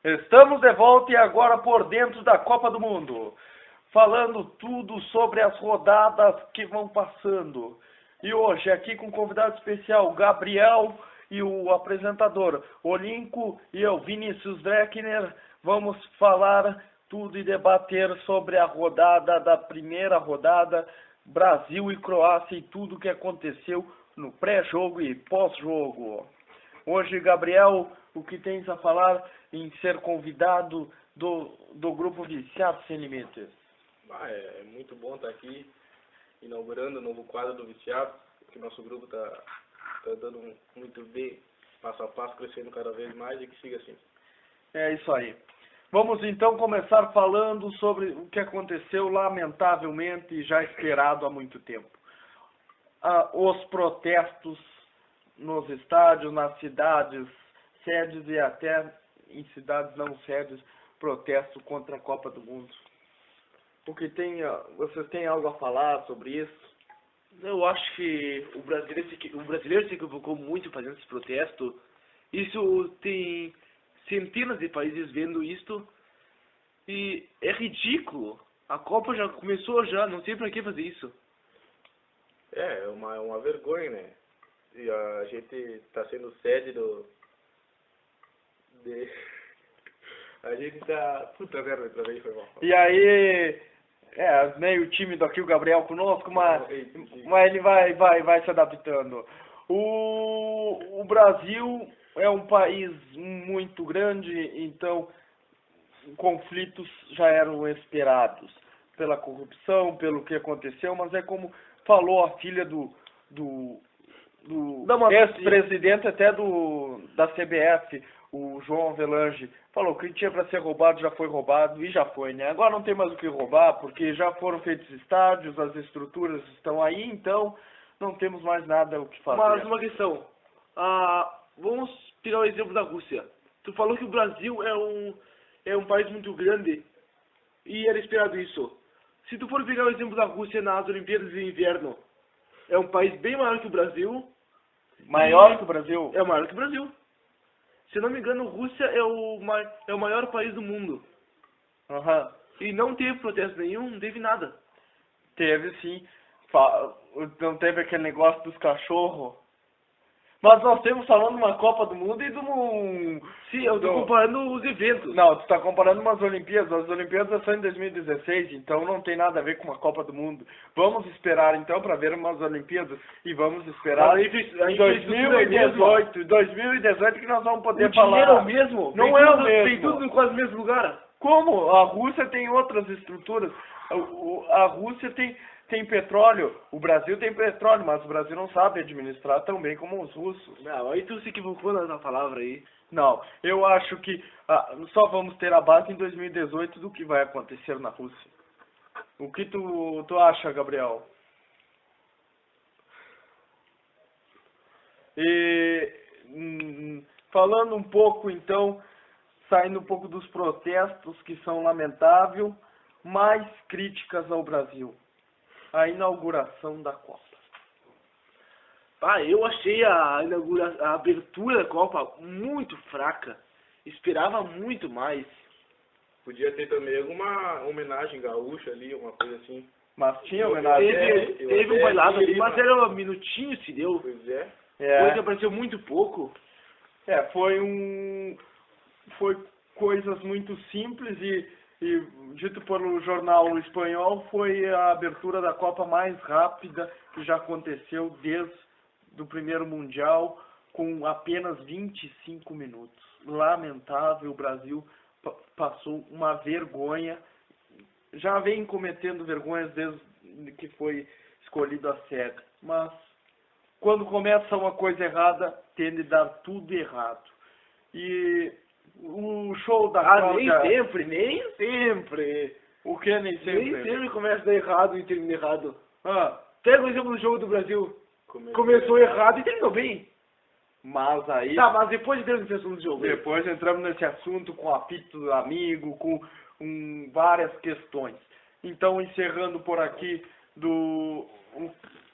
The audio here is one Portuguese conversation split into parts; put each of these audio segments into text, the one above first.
Estamos de volta e agora por dentro da Copa do Mundo, falando tudo sobre as rodadas que vão passando. E hoje aqui com um convidado especial, Gabriel, e o apresentador Olinco e eu, Vinícius Weckner, vamos falar tudo e debater sobre a rodada da primeira rodada, Brasil e Croácia, e tudo o que aconteceu no pré-jogo e pós-jogo. Hoje, Gabriel, o que tens a falar em ser convidado do grupo Viciados Sem Limites? É muito bom estar aqui, inaugurando o novo quadro do Viciados, que nosso grupo está dando muito bem, passo a passo, crescendo cada vez mais, e que siga assim. É isso aí. Vamos então começar falando sobre o que aconteceu lamentavelmente e já esperado há muito tempo. Os protestos nos estádios, nas cidades, sedes e até em cidades não sedes, protesto contra a Copa do Mundo. Vocês têm algo a falar sobre isso? Eu acho que o brasileiro se equivocou muito fazendo esse protesto. Isso tem centenas de países vendo isto e é ridículo. A Copa já começou já, não sei pra que fazer isso. É uma vergonha, né? E a gente está sendo sede A gente tá... Puta merda, também foi mal. E aí... meio tímido aqui o Gabriel conosco, mas ele vai se adaptando. O Brasil é um país muito grande, então conflitos já eram esperados pela corrupção, pelo que aconteceu, mas é como falou a filha do ex-presidente até da CBF, o João Avelange, falou que tinha para ser roubado, já foi roubado, e já foi, né? Agora não tem mais o que roubar, porque já foram feitos estádios, as estruturas estão aí, então não temos mais nada o que fazer. Mas uma questão, vamos pegar o exemplo da Rússia. Tu falou que o Brasil é um país muito grande, e era esperado isso. Se tu for pegar o exemplo da Rússia nas Olimpíadas de Inverno, é um país bem maior que o Brasil. Maior que o Brasil? É maior que o Brasil. Se não me engano, a Rússia é o maior país do mundo. Uhum. E não teve protesto nenhum, não teve nada. Teve sim. Não teve aquele negócio dos cachorros. Mas nós estamos falando de uma Copa do Mundo e de um... Sim, eu estou comparando os eventos. Não, tu está comparando umas Olimpíadas. As Olimpíadas são em 2016, então não tem nada a ver com uma Copa do Mundo. Vamos esperar então para ver umas Olimpíadas e vamos esperar em 2018 que nós vamos poder falar. O dinheiro é o mesmo? Não é o mesmo. Tem tudo em quase o mesmo lugar. Como? A Rússia tem outras estruturas. A Rússia tem petróleo, o Brasil tem petróleo, mas o Brasil não sabe administrar tão bem como os russos. Não, aí tu se equivocou nessa palavra aí. Não, eu acho que só vamos ter a base em 2018 do que vai acontecer na Rússia. O que tu acha, Gabriel? E falando um pouco então, saindo um pouco dos protestos que são lamentáveis, mais críticas ao Brasil. A inauguração da Copa. Eu achei a abertura da Copa muito fraca. Esperava muito mais. Podia ter também alguma homenagem gaúcha ali, uma coisa assim. Mas tinha homenagem. Teve um bailado ali, mas era um minutinho se deu. Pois é. Coisa apareceu muito pouco. Foi coisas muito simples e dito pelo jornal espanhol, foi a abertura da Copa mais rápida que já aconteceu desde o primeiro Mundial, com apenas 25 minutos. Lamentável, o Brasil passou uma vergonha. Já vem cometendo vergonhas desde que foi escolhido a sede. Mas quando começa uma coisa errada, tende a dar tudo errado. E o show da Cláudia... Nem sempre. O que nem sempre? Nem sempre começa a dar errado e termina errado. Pega o exemplo do jogo do Brasil. Começou errado e terminou bem. Mas aí... Tá, mas depois entramos nesse assunto do jogo. Depois entramos nesse assunto com apito do amigo, com várias questões. Então, encerrando por aqui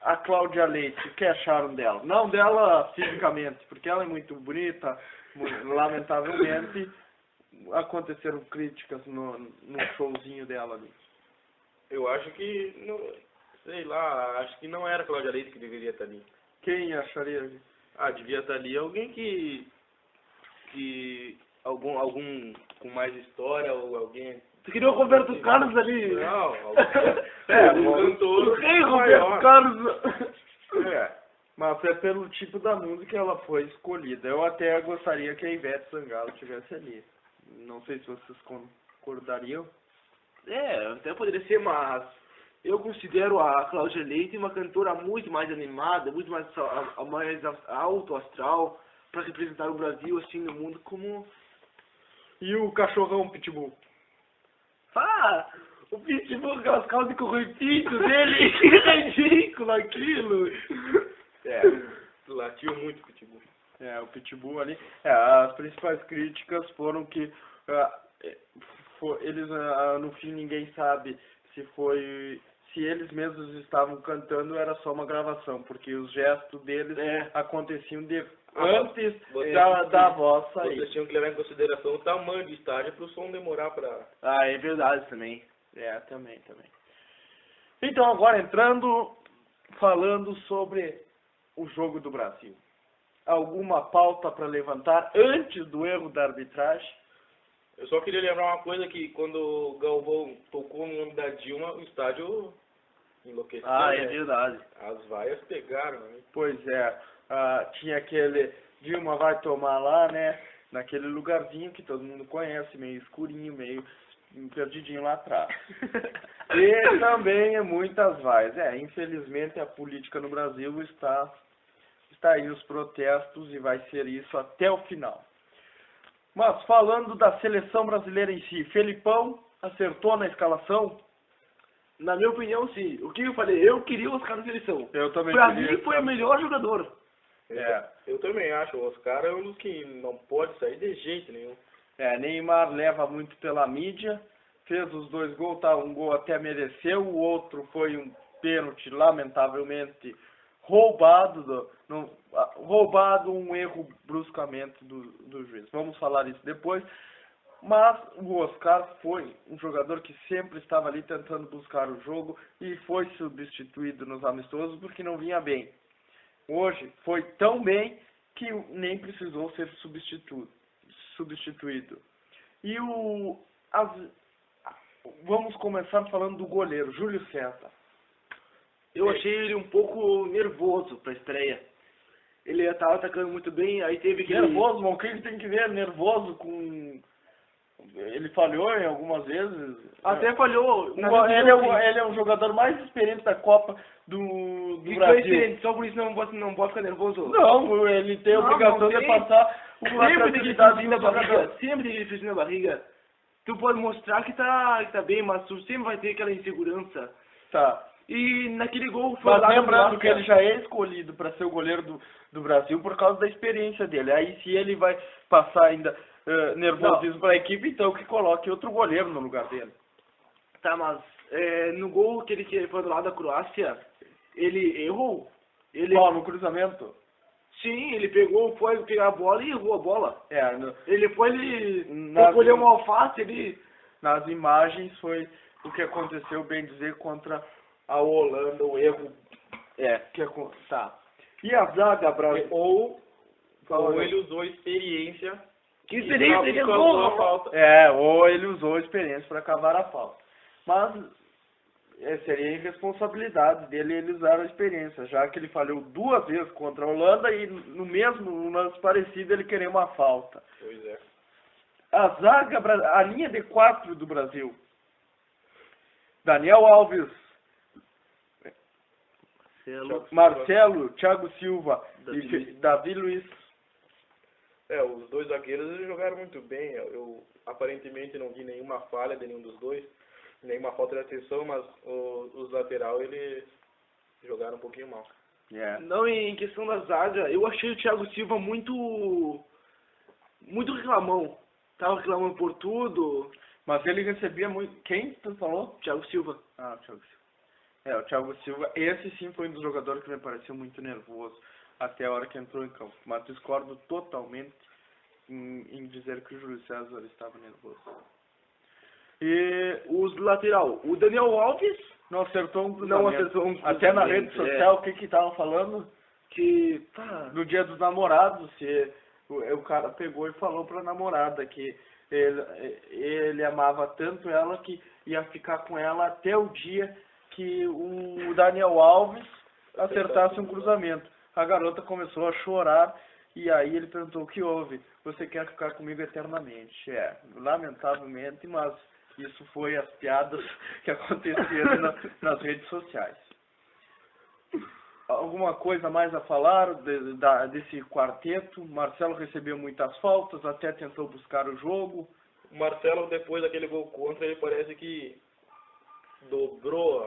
a Cláudia Leite, o que acharam dela? Não dela fisicamente, porque ela é muito bonita, lamentavelmente, aconteceram críticas no showzinho dela ali? Eu acho que, sei lá, acho que não era a Cláudia Leite que deveria estar ali. Quem acharia? Devia estar ali alguém que algum com mais história ou alguém... Tu queria o Roberto Carlos ali? Não, um cantor o rei maior. Roberto Carlos. Mas é pelo tipo da música ela foi escolhida. Eu até gostaria que a Ivete Sangalo estivesse ali. Não sei se vocês concordariam. Até poderia ser, mas eu considero a Cláudia Leite uma cantora muito mais animada, muito mais alto astral, para representar o Brasil assim no mundo como... E o cachorrão Pitbull? O Pitbull, aquelas calças de correntinho dele, que ridículo aquilo. Latiu muito o Pitbull. O Pitbull ali. As principais críticas foram que eles, no fim, ninguém sabe se eles mesmos estavam cantando, era só uma gravação, porque os gestos deles aconteciam antes da voz sair. Vocês tinham que levar em consideração o tamanho do estádio para o som demorar para... É verdade também. Também. Então, agora falando sobre o jogo do Brasil. Alguma pauta para levantar antes do erro da arbitragem? Eu só queria lembrar uma coisa, que quando o Galvão tocou no nome da Dilma, o estádio enlouqueceu. É verdade. As vaias pegaram, né? Pois tinha aquele Dilma vai tomar lá, né? Naquele lugarzinho que todo mundo conhece, meio escurinho, meio perdidinho lá atrás. E também muitas vaias. Infelizmente a política no Brasil está aí os protestos e vai ser isso até o final. Mas falando da seleção brasileira em si, Felipão acertou na escalação? Na minha opinião, sim. O que eu falei? Eu queria o Oscar na seleção. Eu também Pra queria. mim foi o melhor jogador. Eu também acho. O Oscar é um dos que não pode sair de jeito nenhum. Neymar leva muito pela mídia, fez os 2 gols, um gol até mereceu, o outro foi um pênalti lamentavelmente roubado, um erro bruscamente do juiz. Vamos falar isso depois. Mas o Oscar foi um jogador que sempre estava ali tentando buscar o jogo e foi substituído nos amistosos porque não vinha bem. Hoje foi tão bem que nem precisou ser substituído. E vamos começar falando do goleiro, Júlio César. Eu achei ele um pouco nervoso pra estreia. Ele estava atacando muito bem, aí teve que... Nervoso, mas o que tem que ver? Nervoso com... Ele falhou em algumas vezes. Até falhou. Ele é um jogador mais experiente da Copa do Brasil. Só por isso não pode ficar nervoso. Não, ele tem a obrigação de passar uma tranquilidade na barriga. Sempre tem aquele friozinho na barriga. Tu pode mostrar que tá bem, mas tu sempre vai ter aquela insegurança. E naquele gol foi... Mas lembrando que ele já é escolhido para ser o goleiro do Brasil por causa da experiência dele. Aí se ele vai passar ainda nervosismo para a equipe, então que coloque outro goleiro no lugar dele. Mas no gol que ele foi do lado da Croácia, ele errou. No cruzamento? Sim, ele foi pegar a bola e errou a bola. Ele colheu uma alface ali. Nas imagens foi o que aconteceu, bem dizer, contra a Holanda, o erro. E a zaga brasileira? Ou ele usou experiência. Que experiência? Ele errou a falta. Ou ele usou a experiência para cavar a falta. Mas seria irresponsabilidade dele ele usar a experiência, já que ele falhou 2 vezes contra a Holanda e no mesmo lance parecido ele queria uma falta. Pois é. A linha de 4 do Brasil. Daniel Alves, Marcelo, Thiago Silva e Davi Luiz. Os 2 zagueiros eles jogaram muito bem. Eu aparentemente não vi nenhuma falha de nenhum dos 2, nenhuma falta de atenção, mas os lateral eles jogaram um pouquinho mal. Não, em questão da zaga, eu achei o Thiago Silva muito reclamão. Tava reclamando por tudo. Mas ele recebia muito... Quem tu falou? Thiago Silva. O Thiago Silva. O Thiago Silva, esse sim foi um dos jogadores que me pareceu muito nervoso até a hora que entrou em campo. Mas discordo totalmente em dizer que o Júlio César estava nervoso. E os lateral, o Daniel Alves Não acertou um não cruzamento. acertou um Até na rede cruzamento, social, o que que estavam falando? que tá, No dia dos namorados, se o cara pegou e falou pra namorada que ele amava tanto ela que ia ficar com ela até o dia que o Daniel Alves acertasse um cruzamento. A garota começou a chorar e aí ele perguntou: o que houve? Você quer ficar comigo eternamente? Lamentavelmente, mas isso foi as piadas que aconteceram nas redes sociais. Alguma coisa mais a falar desse quarteto? Marcelo recebeu muitas faltas, até tentou buscar o jogo. O Marcelo, depois daquele gol contra, ele parece que dobrou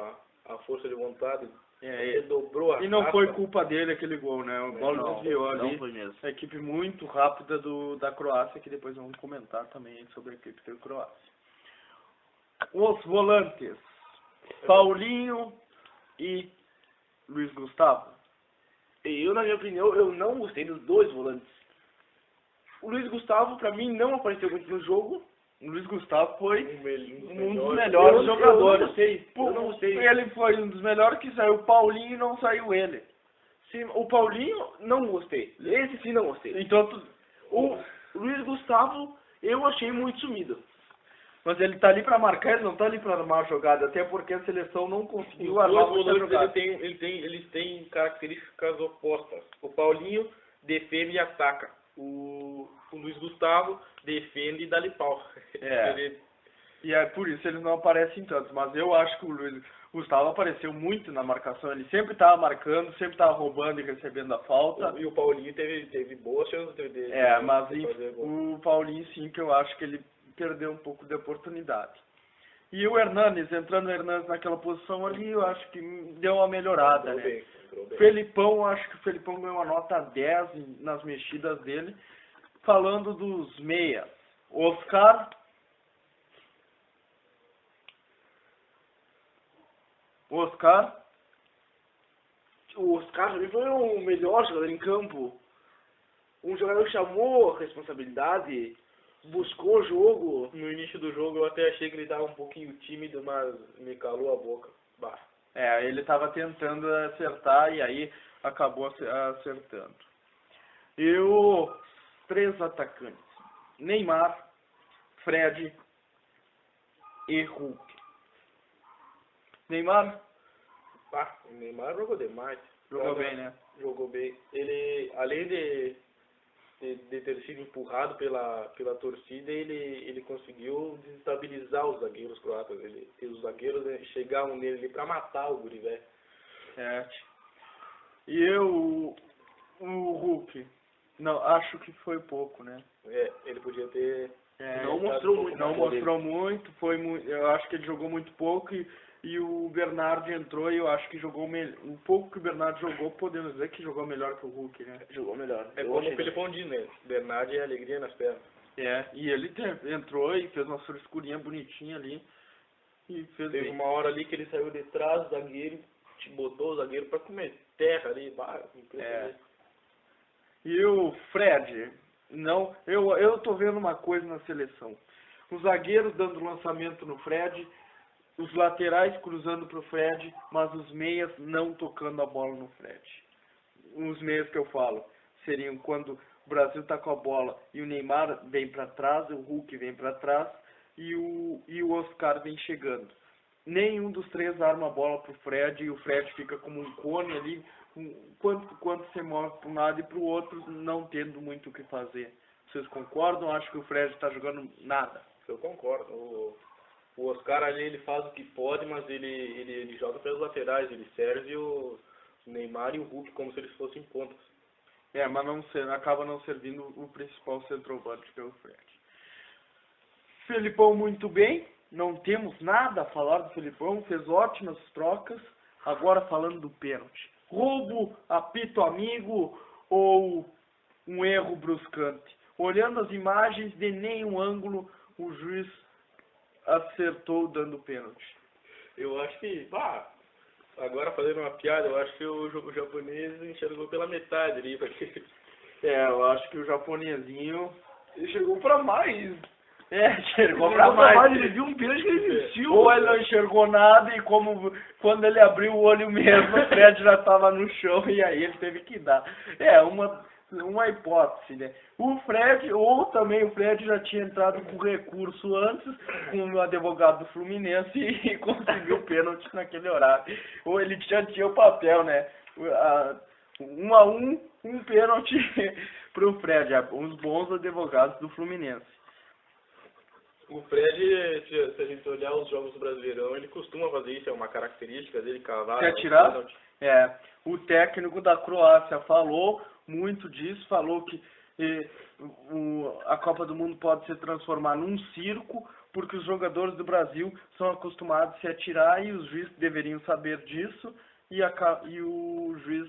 a força de vontade. Ele dobrou a E não raça. foi culpa dele aquele gol, né? O bola não, desviou não ali. foi mesmo. A equipe muito rápida da Croácia, que depois vamos comentar também sobre a equipe da Croácia. Os volantes: Paulinho e Luiz Gustavo. Eu, na minha opinião, eu não gostei dos dois volantes. O Luiz Gustavo, pra mim, não apareceu muito no jogo. O Luiz Gustavo foi Um um dos melhores. melhores Eu não jogadores. gostei, eu não gostei. Ele foi um dos melhores que saiu o Paulinho e não saiu ele. Sim, o Paulinho, não gostei. Esse sim não gostei. Então, O Luiz Gustavo, eu achei muito sumido. mas ele tá ali pra marcar, ele não tá ali pra armar a jogada, até porque a seleção não Os conseguiu dois armar muita volantes jogada. eles têm características opostas. O Paulinho defende e ataca. O Luiz Gustavo defende e dá-lhe pau. É. E é por isso eles não aparecem tanto, mas eu acho que o Luiz Gustavo apareceu muito na marcação, ele sempre estava marcando, sempre estava roubando e recebendo a falta. E o Paulinho teve boas chances de fazer gol. O Paulinho sim, que eu acho que ele perdeu um pouco de oportunidade. E o Hernanes, entrando o Hernanes naquela posição ali, eu acho que deu uma melhorada, Entrou né? bem, entrou bem. Felipão, acho que o Felipão ganhou uma nota 10 nas mexidas dele. Falando dos meias, Oscar, O Oscar também foi o melhor jogador em campo. Um jogador que chamou a responsabilidade, buscou o jogo. No início do jogo eu até achei que ele estava um pouquinho tímido, mas me calou a boca. Bah. ele estava tentando acertar e aí acabou acertando. E os três atacantes, Neymar, Fred e Hulk. Neymar O Neymar jogou demais. jogou bem, né? Jogou bem. Ele, além de ter sido empurrado pela torcida, ele conseguiu desestabilizar os zagueiros croatas. Os zagueiros chegavam nele para matar o guri, velho. E o Hulk, não, acho que foi pouco, né? Ele podia ter... Não mostrou muito. Não mostrou muito, eu acho que ele jogou muito pouco e o Bernardo entrou e eu acho que jogou um pouco que o Bernardo jogou, podemos dizer que jogou melhor que o Hulk, né? Jogou melhor. É como o Felipão diz, né? Bernardo é alegria nas pernas. E ele entrou e fez uma frescurinha bonitinha ali e fez Teve bem. uma hora ali que ele saiu de trás do zagueiro, botou o zagueiro pra comer terra ali, impressionante. E o Fred, não, eu tô vendo uma coisa na seleção. Os zagueiros dando lançamento no Fred, os laterais cruzando pro Fred, mas os meias não tocando a bola no Fred. Os meias que eu falo seriam quando o Brasil tá com a bola e o Neymar vem para trás, o Hulk vem para trás e o Oscar vem chegando. Nenhum dos três arma a bola pro Fred e o Fred fica como um cone ali, quando você move para um lado e para o outro, não tendo muito o que fazer. Vocês concordam? Acho que o Fred está jogando nada. Eu concordo. O Oscar ali, ele faz o que pode, mas ele joga pelas laterais, ele serve o Neymar e o Hulk como se eles fossem pontas. Mas acaba não servindo o principal centroavante, que é o Fred. Felipão muito bem, não temos nada a falar do Felipão, fez ótimas trocas. Agora falando do pênalti. Roubo, apito amigo ou um erro bruscante? Olhando as imagens, de nenhum ângulo o juiz acertou dando pênalti. Eu acho que, agora fazendo uma piada, eu acho que o japonês enxergou pela metade ali. Porque... Eu acho que o japonesinho Ele chegou pra mais. Enxergou pra mais. Ele viu um pênalti que ele existiu. Ou ele não enxergou nada e quando ele abriu o olho mesmo, o Fred já estava no chão e aí ele teve que dar. Uma hipótese, né? O Fred, ou também o Fred já tinha entrado com recurso antes, com o advogado do Fluminense e conseguiu o pênalti naquele horário. Ou ele já tinha o papel, né? 1-1, um pênalti pro Fred, uns bons advogados do Fluminense. O Fred, se a gente olhar os jogos do Brasileirão, ele costuma fazer isso, é uma característica dele, cavar. Quer tirar? O técnico da Croácia falou muito disso, falou que a Copa do Mundo pode se transformar num circo, porque os jogadores do Brasil são acostumados a se atirar e os juízes deveriam saber disso, e o juiz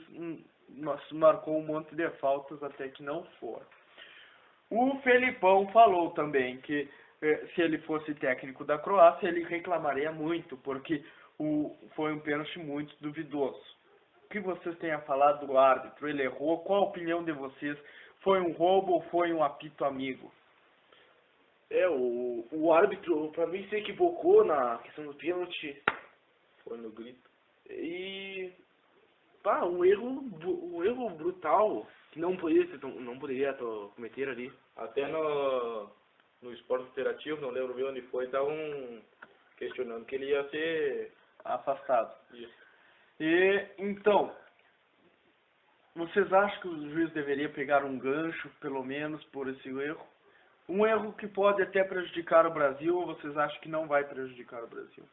marcou um monte de faltas até que não foram. O Felipão falou também que se ele fosse técnico da Croácia, ele reclamaria muito, porque foi um pênalti muito duvidoso. O que vocês têm a falar do árbitro? Ele errou? Qual a opinião de vocês? Foi um roubo ou foi um apito amigo? O árbitro, pra mim, se equivocou na questão do pênalti. Foi no grito. E... um erro brutal, que não poderia cometer ali. Até no esporte interativo, não lembro bem onde foi, estavam questionando que ele ia ser afastado. Isso. E então, vocês acham que o juiz deveria pegar um gancho, pelo menos, por esse erro? Um erro que pode até prejudicar o Brasil, ou vocês acham que não vai prejudicar o Brasil?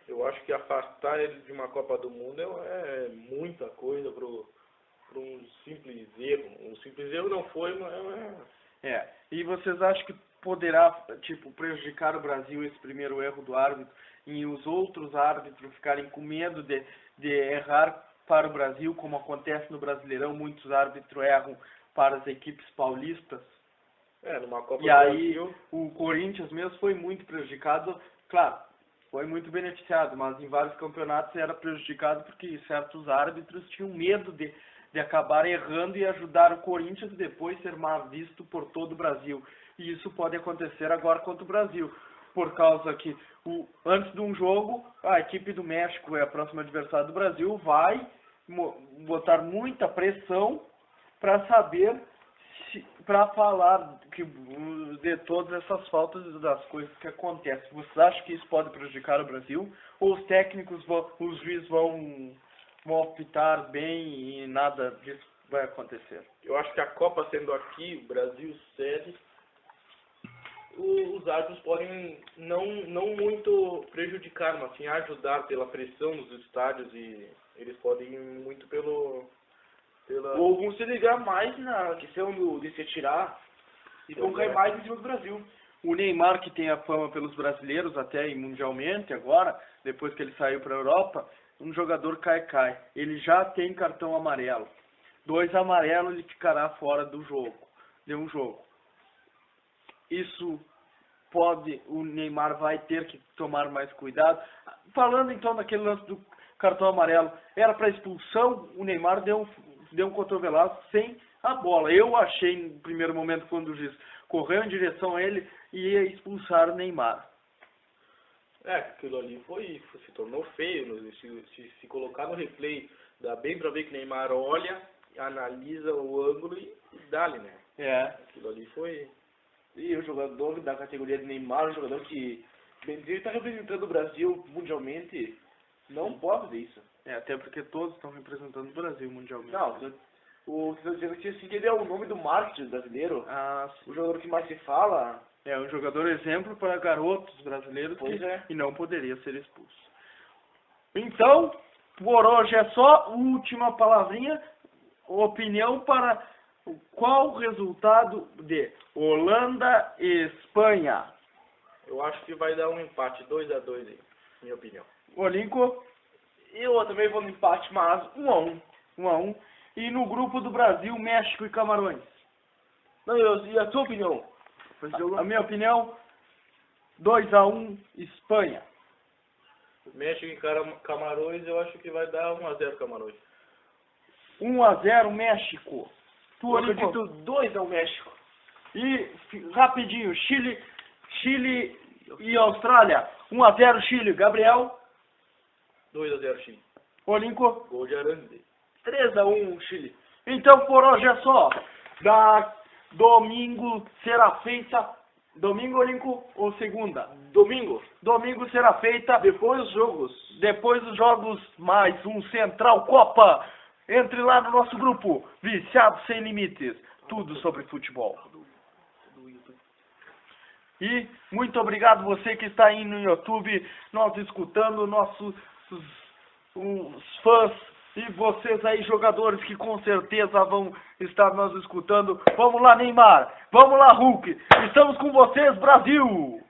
Eu acho que afastar ele de uma Copa do Mundo é muita coisa para um simples erro. Um simples erro não foi, mas... E vocês acham que poderá, prejudicar o Brasil esse primeiro erro do árbitro e os outros árbitros ficarem com medo de errar para o Brasil, como acontece no Brasileirão, muitos árbitros erram para as equipes paulistas? Numa Copa do Brasil... o Corinthians mesmo foi muito prejudicado, claro, foi muito beneficiado, mas em vários campeonatos era prejudicado porque certos árbitros tinham medo de acabar errando e ajudar o Corinthians e depois ser mal visto por todo o Brasil. E isso pode acontecer agora contra o Brasil, por causa que antes de um jogo, a equipe do México é a próxima adversária do Brasil, vai botar muita pressão para saber, para falar de todas essas faltas e das coisas que acontecem. Vocês acham que isso pode prejudicar o Brasil? Ou os técnicos, os juízes vão optar bem e nada disso vai acontecer? Eu acho que a Copa sendo aqui, o Brasil sede, os árbitros podem não muito prejudicar, mas sim ajudar pela pressão nos estádios, e eles podem ir muito pela... Ou vão se ligar mais na questão de se atirar e vão cair mais em cima do Brasil. O Neymar, que tem a fama pelos brasileiros até e mundialmente agora, depois que ele saiu para a Europa, um jogador cai. Ele já tem cartão amarelo. 2 amarelos, ele ficará fora de um jogo. Isso o Neymar vai ter que tomar mais cuidado. Falando então daquele lance do cartão amarelo, era para expulsão, o Neymar deu um cotovelado sem a bola. Eu achei no primeiro momento, quando o juiz correu em direção a ele, ia expulsar o Neymar. Aquilo ali se tornou feio. Se colocar no replay, dá bem pra ver que o Neymar olha, analisa o ângulo e dá-lhe, né? Aquilo ali foi... E o jogador da categoria de Neymar, um jogador que, bem dizer, está representando o Brasil mundialmente, não pode fazer isso. Até porque todos estão representando o Brasil mundialmente. Não, o que eu estou dizendo aqui, assim, que ele é o nome do marketing brasileiro. Sim. O jogador que mais se fala. É um jogador exemplo para garotos brasileiros e não poderia ser expulso. Então, por hoje é só. Última palavrinha, opinião para qual o resultado de Holanda e Espanha? Eu acho que vai dar um empate, 2-2 aí, minha opinião. Olinco? Eu também vou no empate, mas 1-1. 1-1. E no grupo do Brasil, México e Camarões? Não, e a tua opinião? A minha opinião, 2-1 Espanha. México e Camarões, eu acho que vai dar 1-0 Camarões. 1-0 México. Eu acredito 2-1 México. E rapidinho, Chile e Austrália. 1-0 Chile. Gabriel. 2-0 Chile. Olinco. Gol de Arande. 3-1 Chile. Então por hoje é só. Domingo será feita. Domingo, Olinco, ou segunda? Domingo. Domingo será feita. Depois dos jogos. Depois dos jogos, mais um Central Copa. Entre lá no nosso grupo. Viciados Sem Limites. Tudo sobre futebol. E muito obrigado você que está aí no YouTube, nós escutando, nossos os fãs e vocês aí jogadores que com certeza vão estar nos escutando. Vamos lá, Neymar. Vamos lá, Hulk. Estamos com vocês, Brasil.